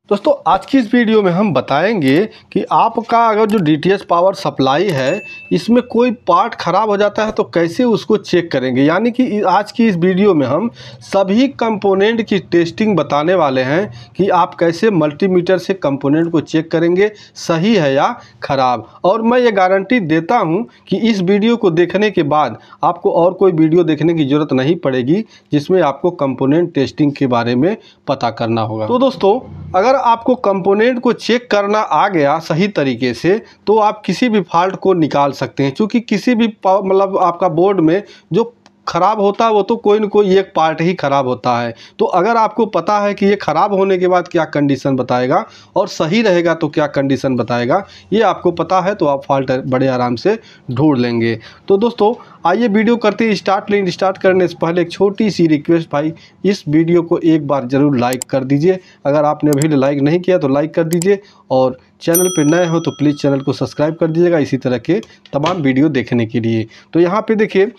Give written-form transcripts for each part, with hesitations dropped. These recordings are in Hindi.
दोस्तों आज की इस वीडियो में हम बताएंगे कि आपका अगर जो डीटीएच पावर सप्लाई है इसमें कोई पार्ट ख़राब हो जाता है तो कैसे उसको चेक करेंगे। यानी कि आज की इस वीडियो में हम सभी कंपोनेंट की टेस्टिंग बताने वाले हैं कि आप कैसे मल्टीमीटर से कंपोनेंट को चेक करेंगे सही है या ख़राब। और मैं ये गारंटी देता हूँ कि इस वीडियो को देखने के बाद आपको और कोई वीडियो देखने की ज़रूरत नहीं पड़ेगी जिसमें आपको कंपोनेंट टेस्टिंग के बारे में पता करना होगा। तो दोस्तों अगर आपको कंपोनेंट को चेक करना आ गया सही तरीके से तो आप किसी भी फॉल्ट को निकाल सकते हैं, क्योंकि किसी भी मतलब आपका बोर्ड में जो ख़राब होता है वो तो कोई न कोई एक पार्ट ही ख़राब होता है। तो अगर आपको पता है कि ये ख़राब होने के बाद क्या कंडीशन बताएगा और सही रहेगा तो क्या कंडीशन बताएगा, ये आपको पता है तो आप फॉल्ट बड़े आराम से ढूंढ लेंगे। तो दोस्तों आइए वीडियो करते हैं स्टार्ट। लेकिन स्टार्ट करने से पहले एक छोटी सी रिक्वेस्ट, भाई इस वीडियो को एक बार ज़रूर लाइक कर दीजिए। अगर आपने अभी लाइक नहीं किया तो लाइक कर दीजिए और चैनल पे नए हो तो प्लीज़ चैनल को सब्सक्राइब कर दीजिएगा इसी तरह के तमाम वीडियो देखने के लिए। तो यहाँ पे देखिए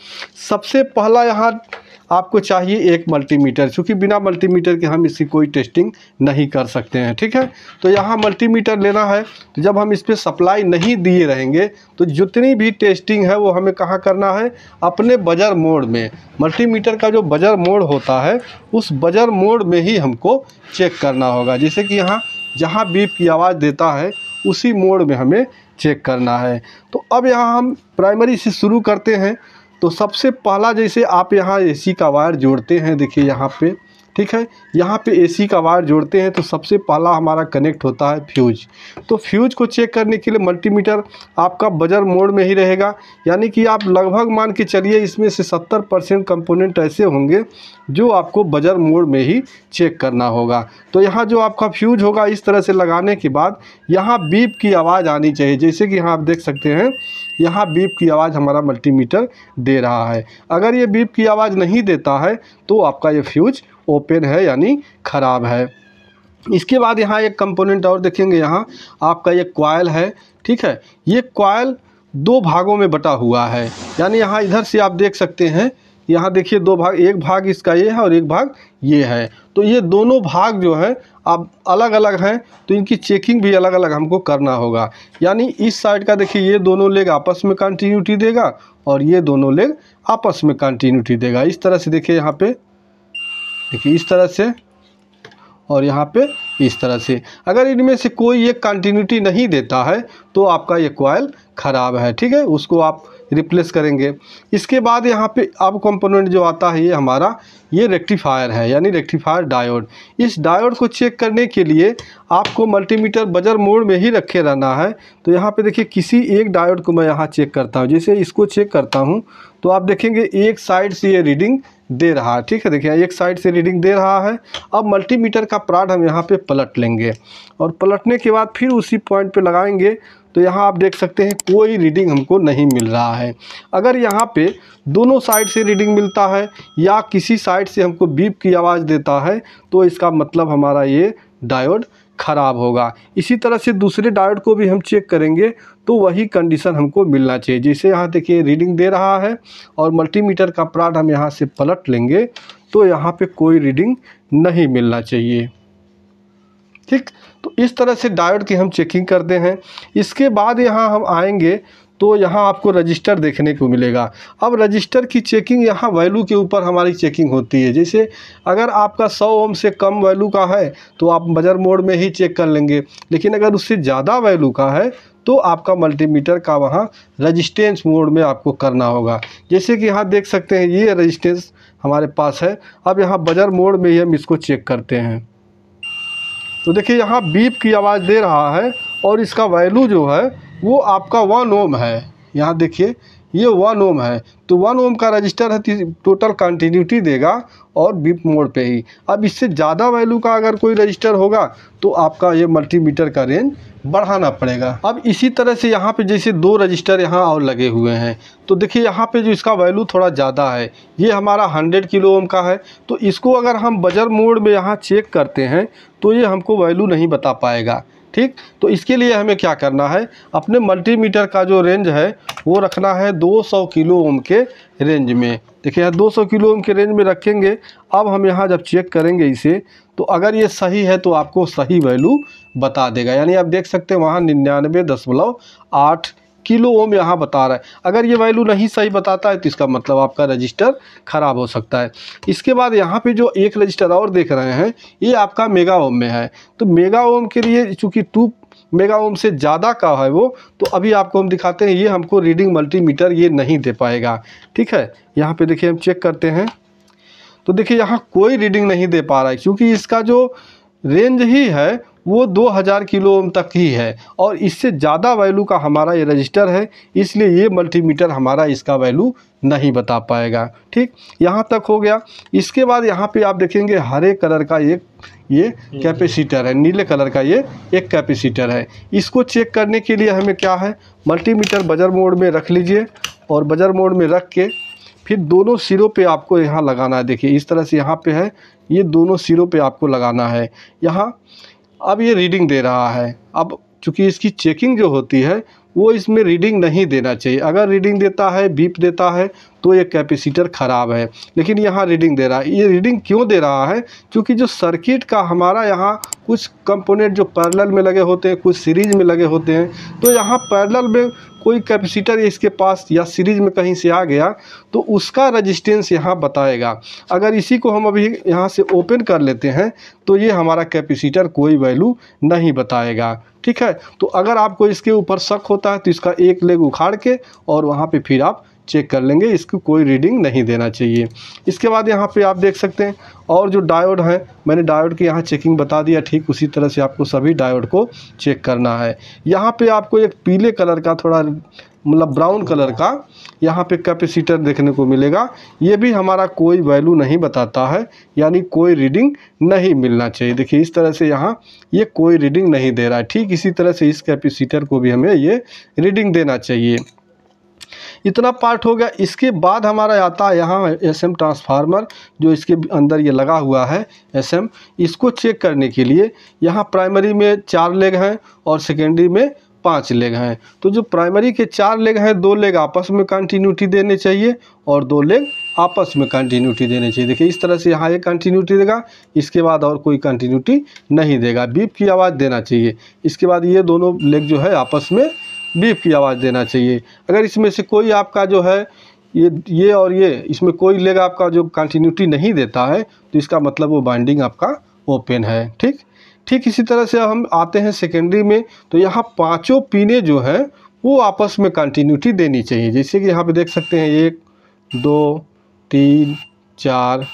सबसे पहला यहाँ आपको चाहिए एक मल्टीमीटर, क्योंकि बिना मल्टीमीटर के हम इसकी कोई टेस्टिंग नहीं कर सकते हैं। ठीक है, तो यहाँ मल्टीमीटर लेना है। तो जब हम इस पर सप्लाई नहीं दिए रहेंगे तो जितनी भी टेस्टिंग है वो हमें कहाँ करना है, अपने बजर मोड में। मल्टीमीटर का जो बजर मोड होता है उस बजर मोड में ही हमको चेक करना होगा। जैसे कि यहाँ जहाँ बीप की आवाज़ देता है उसी मोड में हमें चेक करना है। तो अब यहाँ हम प्राइमरी से शुरू करते हैं। तो सबसे पहला जैसे आप यहाँ एसी का वायर जोड़ते हैं, देखिए यहाँ पे, ठीक है, यहाँ पे एसी का वायर जोड़ते हैं तो सबसे पहला हमारा कनेक्ट होता है फ्यूज। तो फ्यूज को चेक करने के लिए मल्टीमीटर आपका बजर मोड में ही रहेगा। यानी कि आप लगभग मान के चलिए इसमें से 70% कंपोनेंट ऐसे होंगे जो आपको बजर मोड में ही चेक करना होगा। तो यहाँ जो आपका फ्यूज होगा इस तरह से लगाने के बाद यहाँ बीप की आवाज़ आनी चाहिए। जैसे कि यहाँ आप देख सकते हैं यहाँ बीप की आवाज़ हमारा मल्टीमीटर दे रहा है। अगर ये बीप की आवाज़ नहीं देता है तो आपका ये फ्यूज ओपन है यानी ख़राब है। इसके बाद यहाँ एक कंपोनेंट और देखेंगे, यहाँ आपका ये कॉइल है। ठीक है, ये कॉइल दो भागों में बटा हुआ है। यानी यहाँ इधर से आप देख सकते हैं, यहाँ देखिए दो भाग, एक भाग इसका ये है और एक भाग ये है। तो ये दोनों भाग जो है अब अलग अलग हैं तो इनकी चेकिंग भी अलग अलग हमको करना होगा। यानी इस साइड का देखिए ये दोनों लेग आपस में कंटिन्यूटी देगा और ये दोनों लेग आपस में कंटिन्यूटी देगा। इस तरह से देखिए, यहाँ पे देखिए इस तरह से और यहाँ पे इस तरह से। अगर इनमें से कोई एक कंटिन्यूटी नहीं देता है तो आपका ये कॉइल ख़राब है। ठीक है, उसको आप रिप्लेस करेंगे। इसके बाद यहाँ पे अब कंपोनेंट जो आता है ये हमारा ये रेक्टिफायर है, यानी रेक्टिफायर डायोड। इस डायोड को चेक करने के लिए आपको मल्टीमीटर बजर मोड में ही रखे रहना है। तो यहाँ पे देखिए किसी एक डायोड को मैं यहाँ चेक करता हूँ। जैसे इसको चेक करता हूँ तो आप देखेंगे एक साइड से ये रीडिंग दे रहा है। ठीक है, देखिए एक साइड से रीडिंग दे रहा है। अब मल्टीमीटर का प्राड हम यहाँ पे पलट लेंगे और पलटने के बाद फिर उसी पॉइंट पे लगाएंगे तो यहाँ आप देख सकते हैं कोई रीडिंग हमको नहीं मिल रहा है। अगर यहाँ पे दोनों साइड से रीडिंग मिलता है या किसी साइड से हमको बीप की आवाज़ देता है तो इसका मतलब हमारा ये डायोड ख़राब होगा। इसी तरह से दूसरे डायोड को भी हम चेक करेंगे तो वही कंडीशन हमको मिलना चाहिए। जैसे यहाँ देखिए रीडिंग दे रहा है और मल्टीमीटर का प्राड हम यहाँ से पलट लेंगे तो यहाँ पे कोई रीडिंग नहीं मिलना चाहिए। ठीक, तो इस तरह से डायोड की हम चेकिंग करते हैं। इसके बाद यहाँ हम आएंगे तो यहाँ आपको रजिस्टर देखने को मिलेगा। अब रजिस्टर की चेकिंग यहाँ वैल्यू के ऊपर हमारी चेकिंग होती है। जैसे अगर आपका 100 ओम से कम वैल्यू का है तो आप बजर मोड में ही चेक कर लेंगे, लेकिन अगर उससे ज़्यादा वैल्यू का है तो आपका मल्टीमीटर का वहाँ रजिस्टेंस मोड में आपको करना होगा। जैसे कि यहाँ देख सकते हैं ये रजिस्टेंस हमारे पास है। अब यहाँ बजर मोड में ही हम इसको चेक करते हैं तो देखिए यहाँ बीप की आवाज़ दे रहा है और इसका वैल्यू जो है वो आपका 1 ओम है। यहाँ देखिए ये 1 ओम है तो 1 ओम का रजिस्टर है, टोटल कंटिन्यूटी देगा और बीप मोड पे ही। अब इससे ज़्यादा वैल्यू का अगर कोई रजिस्टर होगा तो आपका ये मल्टीमीटर का रेंज बढ़ाना पड़ेगा। अब इसी तरह से यहाँ पे जैसे 2 रजिस्टर यहाँ और लगे हुए हैं तो देखिए यहाँ पे जो इसका वैल्यू थोड़ा ज़्यादा है, ये हमारा 100 किलो ओम का है। तो इसको अगर हम बजर मोड में यहाँ चेक करते हैं तो ये हमको वैल्यू नहीं बता पाएगा। ठीक। तो इसके लिए हमें क्या करना है, अपने मल्टीमीटर का जो रेंज है वो रखना है 200 किलो ओम के रेंज में। देखिए यहाँ 200 किलो ओम के रेंज में रखेंगे। अब हम यहाँ जब चेक करेंगे इसे, तो अगर ये सही है तो आपको सही वैल्यू बता देगा। यानी आप देख सकते हैं वहाँ 99.8 किलो ओम यहाँ बता रहा है। अगर ये वैल्यू नहीं सही बताता है तो इसका मतलब आपका रजिस्टर ख़राब हो सकता है। इसके बाद यहाँ पे जो एक रजिस्टर और देख रहे हैं ये आपका मेगा ओम में है। तो मेगा ओम के लिए चूँकि 2 मेगा ओम से ज़्यादा का है वो, तो अभी आपको हम दिखाते हैं। ये हमको रीडिंग मल्टीमीटर ये नहीं दे पाएगा, ठीक है। यहाँ पे देखिए हम चेक करते हैं, तो देखिए यहाँ कोई रीडिंग नहीं दे पा रहा है, क्योंकि इसका जो रेंज ही है वो 2000 किलो ओम तक ही है और इससे ज़्यादा वैल्यू का हमारा ये रजिस्टर है, इसलिए ये मल्टीमीटर हमारा इसका वैल्यू नहीं बता पाएगा, ठीक। यहाँ तक हो गया। इसके बाद यहाँ पे आप देखेंगे हरे कलर का एक ये कैपेसिटर है, नीले कलर का ये एक कैपेसिटर है। इसको चेक करने के लिए हमें क्या है, मल्टीमीटर बजर मोड में रख लीजिए और बजर मोड में रख के फिर दोनों सिरों पे आपको यहाँ लगाना है। देखिए इस तरह से यहाँ पे है, ये दोनों सिरों पे आपको लगाना है यहाँ। अब ये रीडिंग दे रहा है। अब चूँकि इसकी चेकिंग जो होती है वो इसमें रीडिंग नहीं देना चाहिए। अगर रीडिंग देता है, बीप देता है, तो ये कैपेसिटर ख़राब है। लेकिन यहाँ रीडिंग दे रहा है। ये रीडिंग क्यों दे रहा है, क्योंकि जो सर्किट का हमारा यहाँ कुछ कंपोनेंट जो पैरेलल में लगे होते हैं, कुछ सीरीज़ में लगे होते हैं, तो यहाँ पैरेलल में कोई कैपेसिटर इसके पास या सीरीज़ में कहीं से आ गया तो उसका रजिस्टेंस यहाँ बताएगा। अगर इसी को हम अभी यहाँ से ओपन कर लेते हैं तो ये हमारा कैपेसिटर कोई वैल्यू नहीं बताएगा, ठीक है। तो अगर आपको इसके ऊपर शक होता है तो इसका एक लेग उखाड़ के और वहाँ पे फिर आप चेक कर लेंगे, इसको कोई रीडिंग नहीं देना चाहिए। इसके बाद यहाँ पे आप देख सकते हैं और जो डायोड है, मैंने डायोड की यहाँ चेकिंग बता दिया, ठीक उसी तरह से आपको सभी डायोड को चेक करना है। यहाँ पे आपको एक पीले कलर का थोड़ा मतलब ब्राउन कलर का यहाँ पे कैपेसिटर देखने को मिलेगा। ये भी हमारा कोई वैल्यू नहीं बताता है, यानी कोई रीडिंग नहीं मिलना चाहिए। देखिए इस तरह से यहाँ ये कोई रीडिंग नहीं दे रहा है, ठीक इसी तरह से इस कैपेसिटर को भी हमें ये रीडिंग देना चाहिए। इतना पार्ट हो गया। इसके बाद हमारा आता है यहाँ एसएम ट्रांसफार्मर, जो इसके अंदर ये लगा हुआ है एसएम। इसको चेक करने के लिए यहाँ प्राइमरी में 4 लेग हैं और सेकेंडरी में 5 लेग हैं। तो जो प्राइमरी के 4 लेग हैं, 2 लेग आपस में कंटिन्यूटी देने चाहिए और 2 लेग आपस में कंटिन्यूटी देने चाहिए। देखिए इस तरह से यहाँ एक कंटिन्यूटी देगा, इसके बाद और कोई कंटिन्यूटी नहीं देगा। बीप की आवाज़ देना चाहिए। इसके बाद ये दोनों लेग जो है आपस में बीप की आवाज़ देना चाहिए। अगर इसमें से कोई आपका जो है ये और ये इसमें कोई लेग आपका जो कंटिन्यूटी नहीं देता है तो इसका मतलब वो बाइंडिंग आपका ओपन है, ठीक इसी तरह से हम आते हैं सेकेंडरी में। तो यहाँ 5 पिने जो है वो आपस में कंटिन्यूटी देनी चाहिए। जैसे कि यहाँ पे देख सकते हैं 1 2 3 4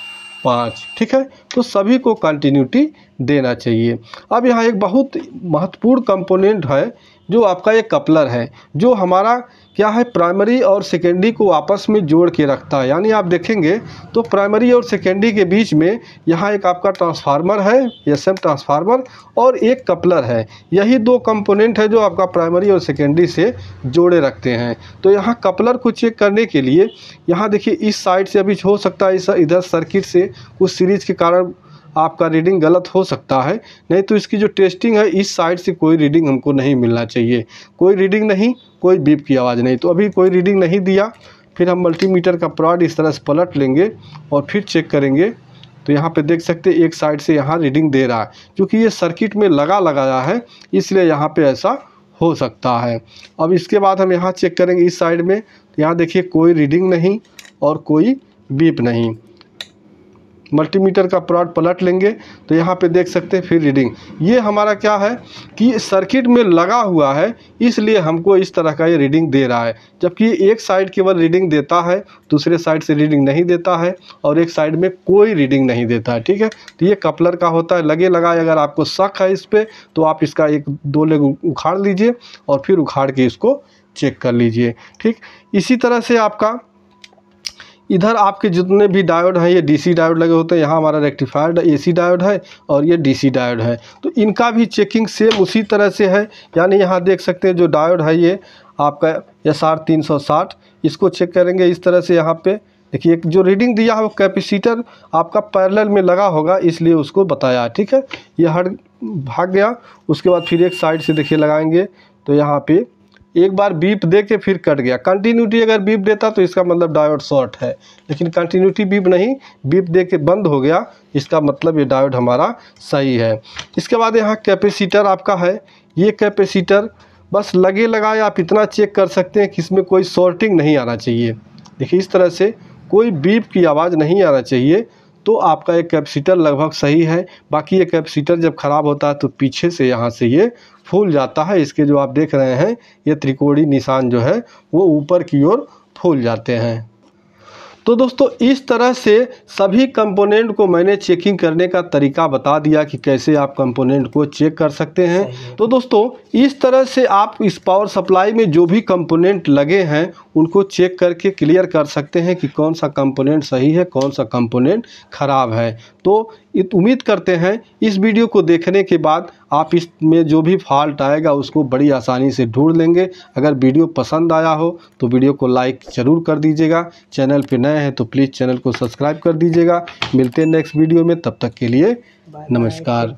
5, ठीक है। तो सभी को कंटिन्यूटी देना चाहिए। अब यहाँ एक बहुत महत्वपूर्ण कंपोनेंट है जो आपका एक कपलर है, जो हमारा क्या है प्राइमरी और सेकेंडरी को आपस में जोड़ के रखता है। यानी आप देखेंगे तो प्राइमरी और सेकेंडरी के बीच में यहाँ एक आपका ट्रांसफार्मर है, एसएम ट्रांसफार्मर, और एक कपलर है। यही 2 कंपोनेंट है जो आपका प्राइमरी और सेकेंडरी से जोड़े रखते हैं। तो यहाँ कपलर को चेक करने के लिए यहाँ देखिए इस साइड से अभी हो सकता है इधर सर्किट से कुछ सीरीज़ के कारण आपका रीडिंग गलत हो सकता है, नहीं तो इसकी जो टेस्टिंग है इस साइड से कोई रीडिंग हमको नहीं मिलना चाहिए। कोई रीडिंग नहीं, कोई बीप की आवाज़ नहीं। तो अभी कोई रीडिंग नहीं दिया। फिर हम मल्टीमीटर का प्रोड इस तरह से पलट लेंगे और फिर चेक करेंगे। तो यहाँ पे देख सकते हैं एक साइड से यहाँ रीडिंग दे रहा है, क्योंकि ये सर्किट में लगाया है इसलिए यहाँ पे ऐसा हो सकता है। अब इसके बाद हम यहाँ चेक करेंगे इस साइड में, तो यहाँ देखिए कोई रीडिंग नहीं और कोई बीप नहीं। मल्टीमीटर का प्रोड पलट लेंगे तो यहाँ पे देख सकते हैं फिर रीडिंग। ये हमारा क्या है कि सर्किट में लगा हुआ है, इसलिए हमको इस तरह का ये रीडिंग दे रहा है। जबकि एक साइड केवल रीडिंग देता है, दूसरे साइड से रीडिंग नहीं देता है, और एक साइड में कोई रीडिंग नहीं देता है, ठीक है। तो ये कपलर का होता है, लगे लगाए। अगर आपको शक है इस पर तो आप इसका 1-2 लेग उखाड़ लीजिए और फिर उखाड़ के इसको चेक कर लीजिए, ठीक। इसी तरह से आपका इधर आपके जितने भी डायोड हैं ये डीसी डायोड लगे होते हैं। यहाँ हमारा रेक्टिफायर एसी डायोड है और ये डीसी डायोड है। तो इनका भी चेकिंग सेम उसी तरह से है। यानी यहाँ देख सकते हैं जो डायोड है ये आपका SR 360, इसको चेक करेंगे इस तरह से। यहाँ पे देखिए एक जो रीडिंग दिया है वो कैपेसिटर आपका पैरेलल में लगा होगा, इसलिए उसको बताया। ठीक है, ये हट भाग गया। उसके बाद फिर एक साइड से देखिए लगाएंगे तो यहाँ पे एक बार बीप दे के फिर कट गया। कंटिन्यूटी अगर बीप देता तो इसका मतलब डायोड शॉर्ट है, लेकिन कंटिन्यूटी बीप नहीं, बीप दे के बंद हो गया, इसका मतलब ये डायोड हमारा सही है। इसके बाद यहाँ कैपेसिटर आपका है, ये कैपेसिटर बस लगे लगाए आप इतना चेक कर सकते हैं कि इसमें कोई शॉर्टिंग नहीं आना चाहिए। देखिए इस तरह से कोई बीप की आवाज़ नहीं आना चाहिए, तो आपका एक कैपेसिटर लगभग सही है। बाकी ये कैपेसिटर जब ख़राब होता है तो पीछे से यहाँ से ये फूल जाता है। इसके जो आप देख रहे हैं ये त्रिकोणीय निशान जो है वो ऊपर की ओर फूल जाते हैं। तो दोस्तों इस तरह से सभी कंपोनेंट को मैंने चेकिंग करने का तरीका बता दिया कि कैसे आप कंपोनेंट को चेक कर सकते हैं। तो दोस्तों इस तरह से आप इस पावर सप्लाई में जो भी कंपोनेंट लगे हैं उनको चेक करके क्लियर कर सकते हैं कि कौन सा कंपोनेंट सही है, कौन सा कंपोनेंट ख़राब है। तो उम्मीद करते हैं इस वीडियो को देखने के बाद आप इसमें जो भी फॉल्ट आएगा उसको बड़ी आसानी से ढूंढ लेंगे। अगर वीडियो पसंद आया हो तो वीडियो को लाइक ज़रूर कर दीजिएगा। चैनल पे नए हैं तो प्लीज़ चैनल को सब्सक्राइब कर दीजिएगा। मिलते हैं नेक्स्ट वीडियो में, तब तक के लिए नमस्कार।